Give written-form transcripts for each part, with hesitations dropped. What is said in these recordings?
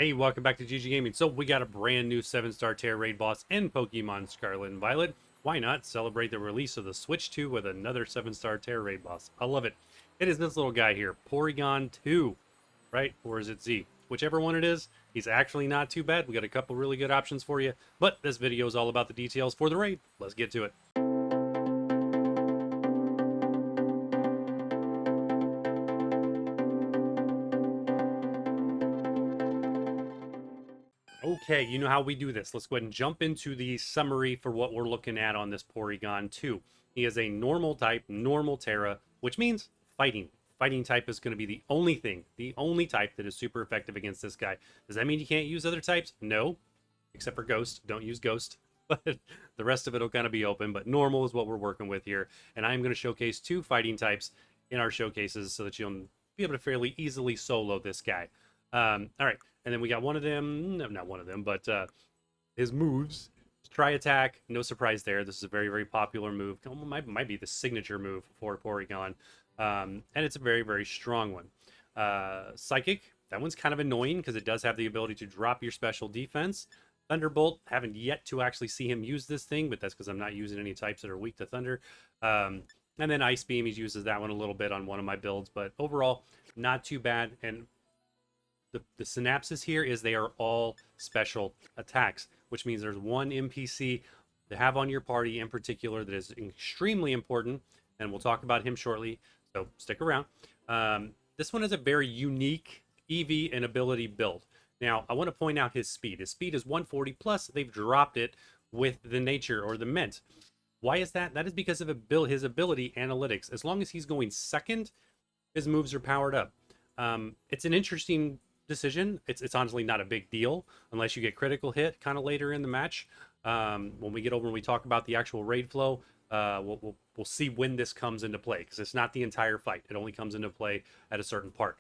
Hey, welcome back to gggaming. So we got a brand new 7-star Tera Raid boss in Pokemon Scarlet and Violet. Why not celebrate the release of the Switch 2 with another 7-star Tera Raid boss? I love it. It is this little guy here, Porygon2, right? Or is it Z? Whichever one it is, he's actually not too bad. We got a couple really good options for you, but this video is all about the details for the raid. Let's get to it. Okay, you know how we do this. Let's go ahead and jump into the summary for what we're looking at on this Porygon 2. He is a normal type, normal Tera, which means fighting. Fighting type is going to be the only thing, the only type that is super effective against this guy. Does that mean you can't use other types? No, except for Ghost. Don't use Ghost. But the rest of it will kind of be open, but normal is what we're working with here. And I'm going to showcase 2 fighting types in our showcases so that you'll be able to fairly easily solo this guy. All right. And then we got one of them, no, not one of them, but his moves. Try attack, no surprise there. This is a very, very popular move. Might be the signature move for Porygon. And it's a very, very strong one. Psychic, that one's kind of annoying because it does have the ability to drop your special defense. Thunderbolt, haven't yet to actually see him use this thing, but that's because I'm not using any types that are weak to Thunder. And then Ice Beam, he uses that one a little bit on one of my builds, but overall, not too bad. And the synapses here is they are all special attacks, which means there's one NPC to have on your party in particular that is extremely important, and we'll talk about him shortly, so stick around. This one is a very unique EV and ability build. Now, I want to point out his speed. His speed is 140, plus they've dropped it with the nature or the mint. Why is that? That is because of his ability analytics. As long as he's going second, his moves are powered up. It's an interesting decision. It's honestly not a big deal unless you get critical hit kind of later in the match. When we talk about the actual raid flow, we'll see when this comes into play, because it's not the entire fight. It only comes into play at a certain part.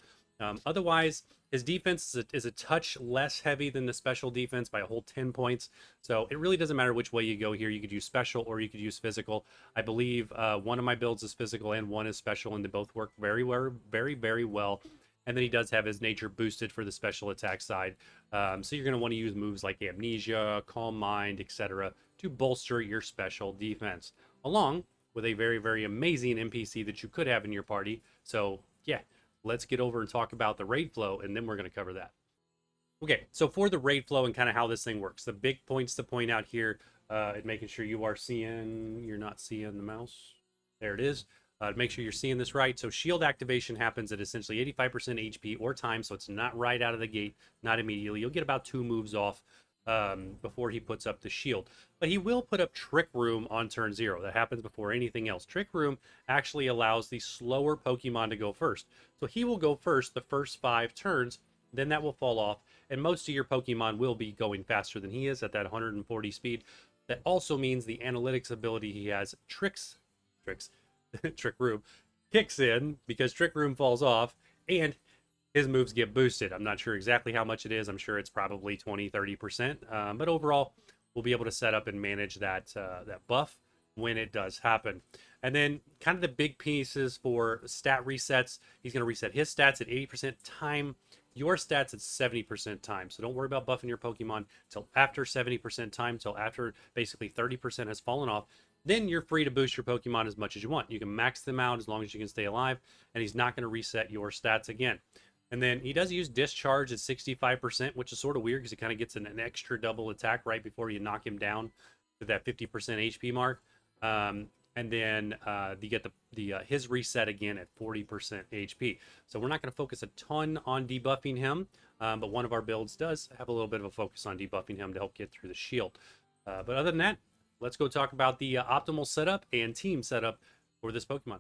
Otherwise, his defense is a touch less heavy than the special defense by a whole 10 points. So it really doesn't matter which way you go here. You could use special or you could use physical. I believe one of my builds is physical and one is special, and they both work very, very, very well. And then he does have his nature boosted for the special attack side. So you're going to want to use moves like Amnesia, Calm Mind, etc. to bolster your special defense, along with a very, very amazing NPC that you could have in your party. So yeah, let's get over and talk about the raid flow, and then we're going to cover that. Okay, so for the raid flow and kind of how this thing works, the big points to point out here, and making sure you're not seeing the mouse. There it is. Make sure you're seeing this right. So shield activation happens at essentially 85% HP or time, so it's not right out of the gate, not immediately. You'll get about 2 moves off before he puts up the shield. But he will put up Trick Room on turn 0. That happens before anything else. Trick Room actually allows the slower Pokemon to go first. So he will go first the first 5 turns, then that will fall off, and most of your Pokemon will be going faster than he is at that 140 speed. That also means the analytics ability he has, Tricks, Trick Room, kicks in because Trick Room falls off and his moves get boosted. I'm not sure exactly how much it is. I'm sure it's probably 20-30%, but overall we'll be able to set up and manage that buff when it does happen. And then kind of the big pieces for stat resets, he's going to reset his stats at 80% time, your stats at 70% time. So don't worry about buffing your Pokemon till after 70% time, till after basically 30% has fallen off. Then you're free to boost your Pokemon as much as you want. You can max them out as long as you can stay alive, and he's not going to reset your stats again. And then he does use Discharge at 65%, which is sort of weird because he kind of gets an extra double attack right before you knock him down to that 50% HP mark. And then you get his reset again at 40% HP. So we're not going to focus a ton on debuffing him, but one of our builds does have a little bit of a focus on debuffing him to help get through the shield. But other than that, let's go talk about the optimal setup and team setup for this Pokemon.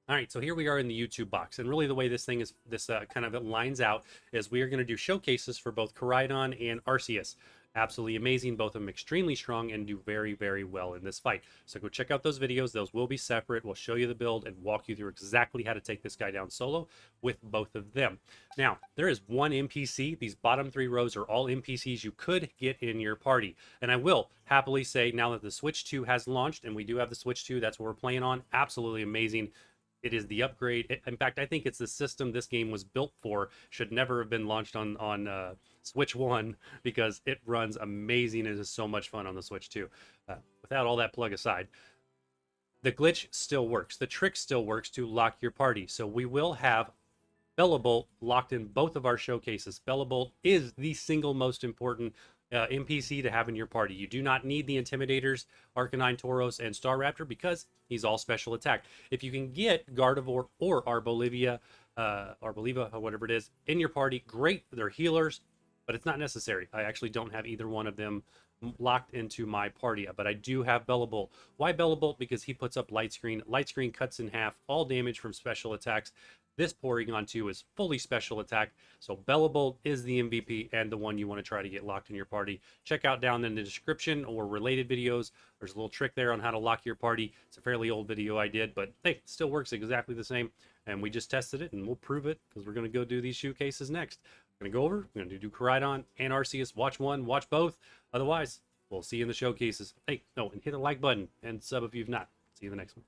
All right, so here we are in the YouTube box, and really the way this kind of lines out is we are going to do showcases for both Koraidon and Arceus. Absolutely amazing, both of them extremely strong and do very, very well in this fight. So go check out those videos. Those will be separate. We'll show you the build and walk you through exactly how to take this guy down solo with both of them. Now, there is one NPC. These bottom 3 rows are all NPCs you could get in your party. And I will happily say, now that the Switch 2 has launched, and we do have the Switch 2, that's what we're playing on, absolutely amazing. It is the upgrade. In fact, I think it's the system this game was built for. Should never have been launched on Switch 1 because it runs amazing and is so much fun on the Switch 2. Without all that plug aside, the glitch still works. The trick still works to lock your party. So we will have Bellabolt locked in both of our showcases. Bellabolt is the single most important NPC to have in your party. You do not need the Intimidators, Arcanine, Tauros, and Staraptor because he's all special attack. If you can get Gardevoir or Arbolivia, or whatever it is, in your party, great. They're healers, but it's not necessary. I actually don't have either one of them locked into my party, but I do have Bellabolt. Why Bellabolt? Because he puts up Light Screen. Light Screen cuts in half all damage from special attacks. This Porygon2 is fully special attack, so Bellabolt is the MVP and the one you want to try to get locked in your party. Check out down in the description or related videos. There's a little trick there on how to lock your party. It's a fairly old video I did, but hey, it still works exactly the same. And we just tested it, and we'll prove it because we're going to go do these showcases next. We're going to go over, we're going to do Koraidon and Arceus. Watch one, watch both. Otherwise, we'll see you in the showcases. Hey, no, and hit the like button and sub if you've not. See you in the next one.